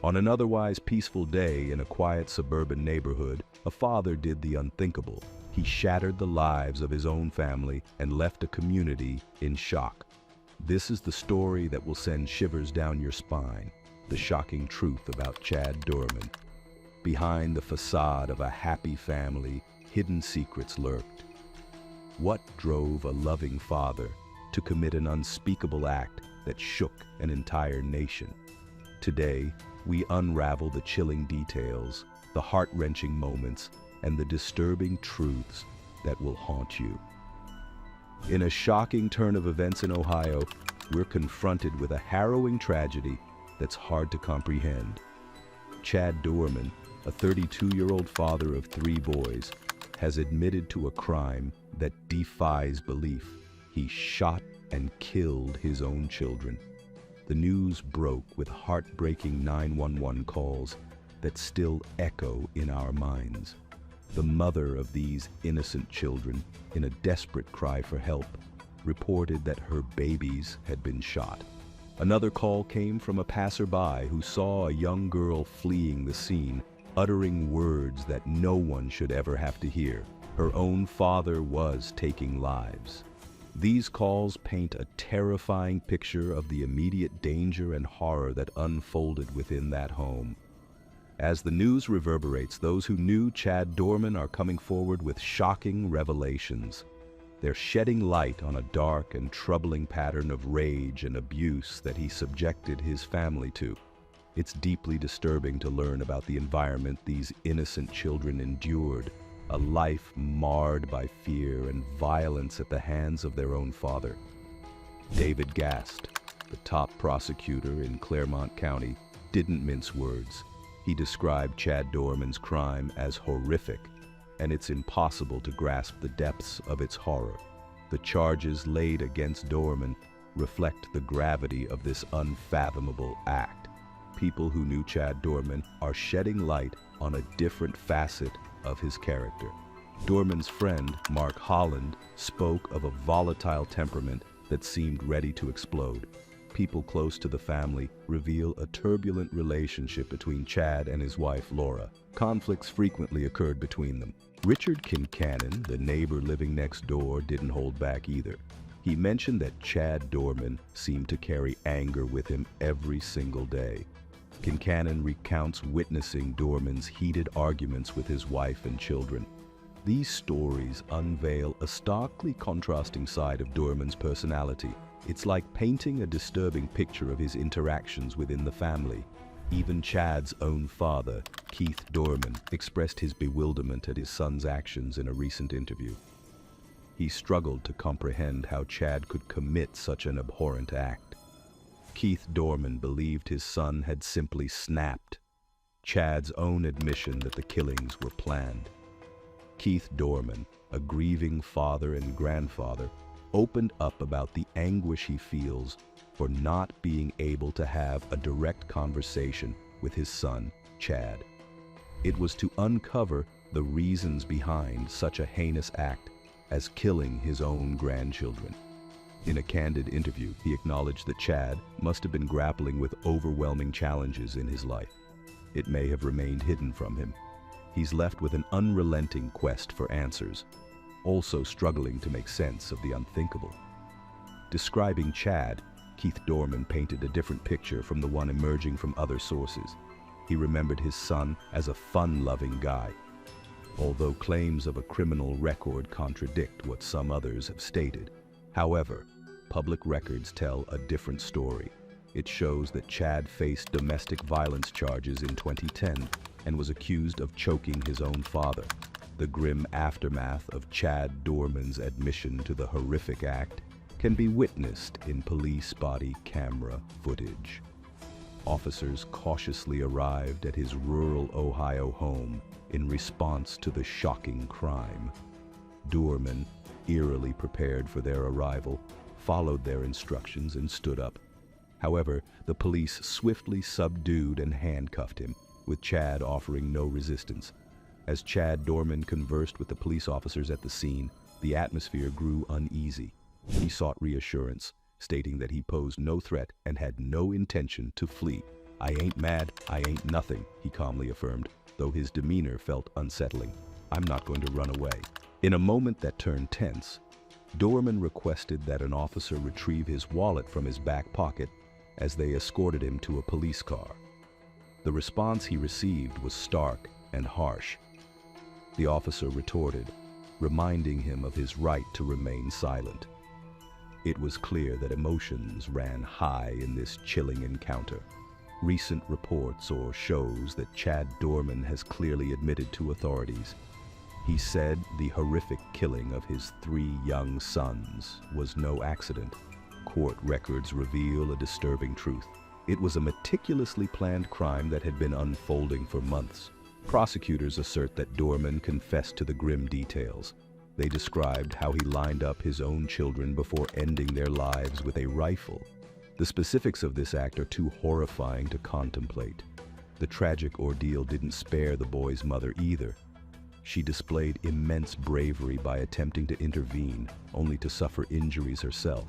On an otherwise peaceful day in a quiet suburban neighborhood, a father did the unthinkable. He shattered the lives of his own family and left a community in shock. This is the story that will send shivers down your spine, the shocking truth about Chad Doerman. Behind the facade of a happy family, hidden secrets lurked. What drove a loving father to commit an unspeakable act that shook an entire nation? Today, we unravel the chilling details, the heart-wrenching moments, and the disturbing truths that will haunt you. In a shocking turn of events in Ohio, we're confronted with a harrowing tragedy that's hard to comprehend. Chad Doerman, a 32-year-old father of 3 boys, has admitted to a crime that defies belief. He shot and killed his own children. The news broke with heartbreaking 911 calls that still echo in our minds. The mother of these innocent children, in a desperate cry for help, reported that her babies had been shot. Another call came from a passerby who saw a young girl fleeing the scene, uttering words that no one should ever have to hear. Her own father was taking lives. These calls paint a terrifying picture of the immediate danger and horror that unfolded within that home. As the news reverberates, those who knew Chad Doerman are coming forward with shocking revelations. They're shedding light on a dark and troubling pattern of rage and abuse that he subjected his family to. It's deeply disturbing to learn about the environment these innocent children endured, a life marred by fear and violence at the hands of their own father. David Gast, the top prosecutor in Claremont County, didn't mince words. He described Chad Doerman's crime as horrific, and it's impossible to grasp the depths of its horror. The charges laid against Doerman reflect the gravity of this unfathomable act. People who knew Chad Doerman are shedding light on a different facet of his character. Doerman's friend, Mark Holland, spoke of a volatile temperament that seemed ready to explode. People close to the family reveal a turbulent relationship between Chad and his wife, Laura. Conflicts frequently occurred between them. Richard Kincannon, the neighbor living next door, didn't hold back either. He mentioned that Chad Doerman seemed to carry anger with him every single day. Kincannon recounts witnessing Doerman's heated arguments with his wife and children. These stories unveil a starkly contrasting side of Doerman's personality. It's like painting a disturbing picture of his interactions within the family. Even Chad's own father, Keith Doerman, expressed his bewilderment at his son's actions in a recent interview. He struggled to comprehend how Chad could commit such an abhorrent act. Keith Doerman believed his son had simply snapped. Chad's own admission that the killings were planned. Keith Doerman, a grieving father and grandfather, opened up about the anguish he feels for not being able to have a direct conversation with his son, Chad. It was to uncover the reasons behind such a heinous act as killing his own grandchildren. In a candid interview, he acknowledged that Chad must have been grappling with overwhelming challenges in his life. It may have remained hidden from him. He's left with an unrelenting quest for answers, also struggling to make sense of the unthinkable. Describing Chad, Keith Doerman painted a different picture from the one emerging from other sources. He remembered his son as a fun-loving guy. Although claims of a criminal record contradict what some others have stated. However, public records tell a different story. It shows that Chad faced domestic violence charges in 2010 and was accused of choking his own father. The grim aftermath of Chad Doerman's admission to the horrific act can be witnessed in police body camera footage. Officers cautiously arrived at his rural Ohio home in response to the shocking crime. Doerman, eerily prepared for their arrival, followed their instructions and stood up. However, the police swiftly subdued and handcuffed him, with Chad offering no resistance. As Chad Doerman conversed with the police officers at the scene, the atmosphere grew uneasy. He sought reassurance, stating that he posed no threat and had no intention to flee. "I ain't mad, I ain't nothing," he calmly affirmed, though his demeanor felt unsettling. "I'm not going to run away." In a moment that turned tense, Doerman requested that an officer retrieve his wallet from his back pocket as they escorted him to a police car. The response he received was stark and harsh. The officer retorted, reminding him of his right to remain silent. It was clear that emotions ran high in this chilling encounter. Recent reports shows that Chad Doerman has clearly admitted to authorities. He said the horrific killing of his 3 young sons was no accident. Court records reveal a disturbing truth. It was a meticulously planned crime that had been unfolding for months. Prosecutors assert that Doerman confessed to the grim details. They described how he lined up his own children before ending their lives with a rifle. The specifics of this act are too horrifying to contemplate. The tragic ordeal didn't spare the boy's mother either. She displayed immense bravery by attempting to intervene, only to suffer injuries herself.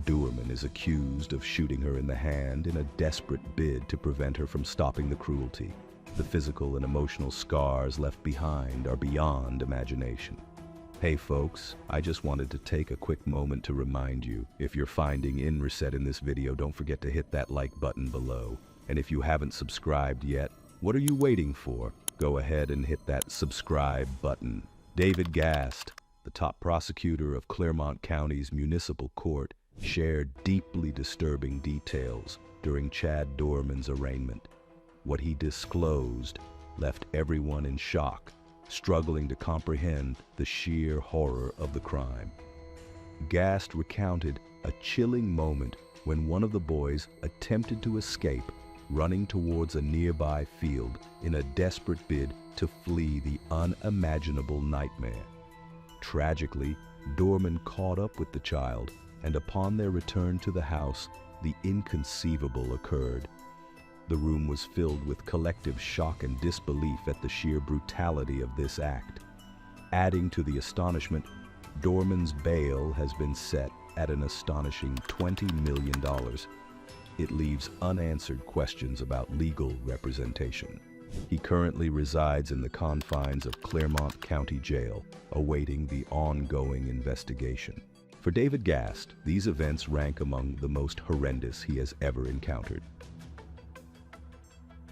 Doerman is accused of shooting her in the hand in a desperate bid to prevent her from stopping the cruelty. The physical and emotional scars left behind are beyond imagination. Hey folks, I just wanted to take a quick moment to remind you, if you're finding Inreset in this video, don't forget to hit that like button below. And if you haven't subscribed yet, what are you waiting for? Go ahead and hit that subscribe button. David Gast, the top prosecutor of Clermont County's municipal court, shared deeply disturbing details during Chad Doerman's arraignment. What he disclosed left everyone in shock, struggling to comprehend the sheer horror of the crime. Gast recounted a chilling moment when one of the boys attempted to escape, running towards a nearby field in a desperate bid to flee the unimaginable nightmare. Tragically, Doerman caught up with the child, and upon their return to the house, the inconceivable occurred. The room was filled with collective shock and disbelief at the sheer brutality of this act. Adding to the astonishment, Doerman's bail has been set at an astonishing $20 million. It leaves unanswered questions about legal representation. He currently resides in the confines of Clermont County Jail, awaiting the ongoing investigation. For David Gast, these events rank among the most horrendous he has ever encountered.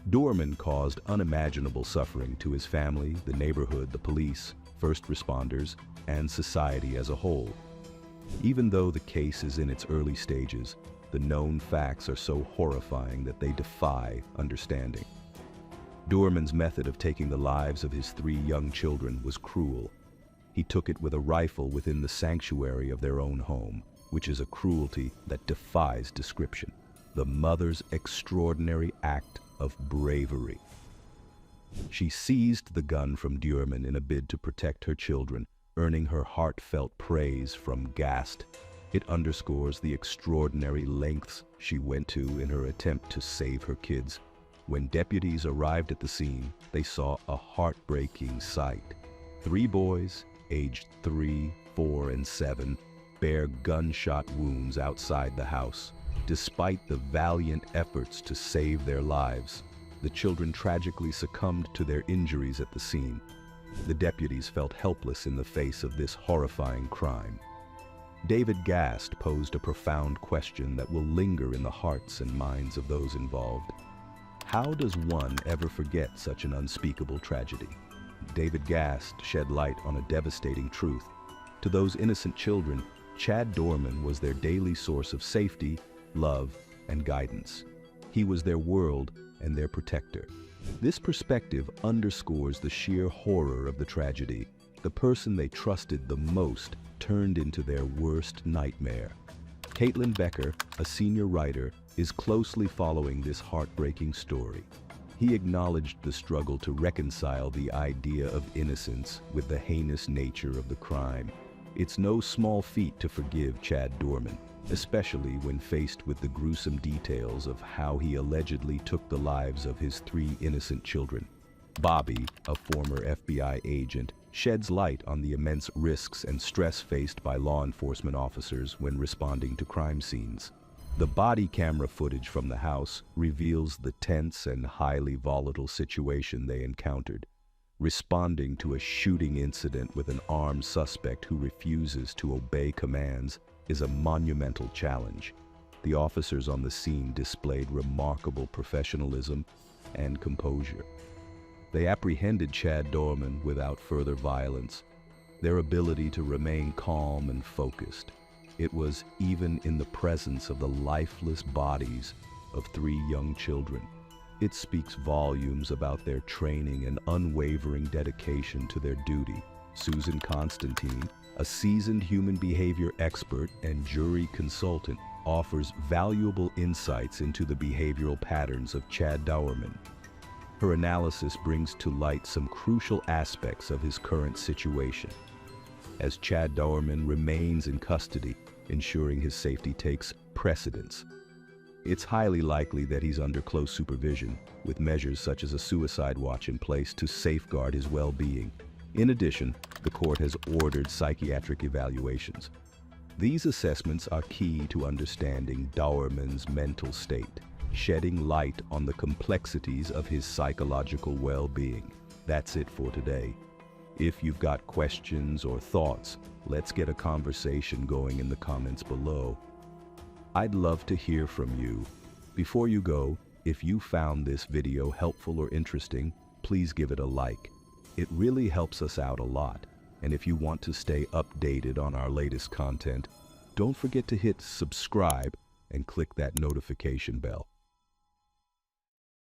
Doerman caused unimaginable suffering to his family, the neighborhood, the police, first responders, and society as a whole. Even though the case is in its early stages, the known facts are so horrifying that they defy understanding. Doerman's method of taking the lives of his 3 young children was cruel. He took it with a rifle within the sanctuary of their own home, which is a cruelty that defies description. The mother's extraordinary act of bravery. She seized the gun from Doerman in a bid to protect her children, earning her heartfelt praise from Gast. It underscores the extraordinary lengths she went to in her attempt to save her kids. When deputies arrived at the scene, they saw a heartbreaking sight. 3 boys, aged 3, 4, and 7, bear gunshot wounds outside the house. Despite the valiant efforts to save their lives, the children tragically succumbed to their injuries at the scene. The deputies felt helpless in the face of this horrifying crime. David Gast posed a profound question that will linger in the hearts and minds of those involved. How does one ever forget such an unspeakable tragedy? David Gast shed light on a devastating truth. To those innocent children, Chad Doerman was their daily source of safety, love, and guidance. He was their world and their protector. This perspective underscores the sheer horror of the tragedy. The person they trusted the most turned into their worst nightmare. Caitlin Becker, a senior writer, is closely following this heartbreaking story. He acknowledged the struggle to reconcile the idea of innocence with the heinous nature of the crime. It's no small feat to forgive Chad Doerman, especially when faced with the gruesome details of how he allegedly took the lives of his 3 innocent children. Bobby, a former FBI agent, sheds light on the immense risks and stress faced by law enforcement officers when responding to crime scenes. The body camera footage from the house reveals the tense and highly volatile situation they encountered. Responding to a shooting incident with an armed suspect who refuses to obey commands is a monumental challenge. The officers on the scene displayed remarkable professionalism and composure. They apprehended Chad Doerman without further violence. Their ability to remain calm and focused. It was even in the presence of the lifeless bodies of 3 young children. It speaks volumes about their training and unwavering dedication to their duty. Susan Constantine, a seasoned human behavior expert and jury consultant, offers valuable insights into the behavioral patterns of Chad Doerman. Her analysis brings to light some crucial aspects of his current situation. As Chad Doerman remains in custody, ensuring his safety takes precedence. It's highly likely that he's under close supervision, with measures such as a suicide watch in place to safeguard his well-being. In addition, the court has ordered psychiatric evaluations. These assessments are key to understanding Doerman's mental state, shedding light on the complexities of his psychological well-being. That's it for today. If you've got questions or thoughts, let's get a conversation going in the comments below. I'd love to hear from you. Before you go, if you found this video helpful or interesting, please give it a like. It really helps us out a lot. And if you want to stay updated on our latest content, don't forget to hit subscribe and click that notification bell.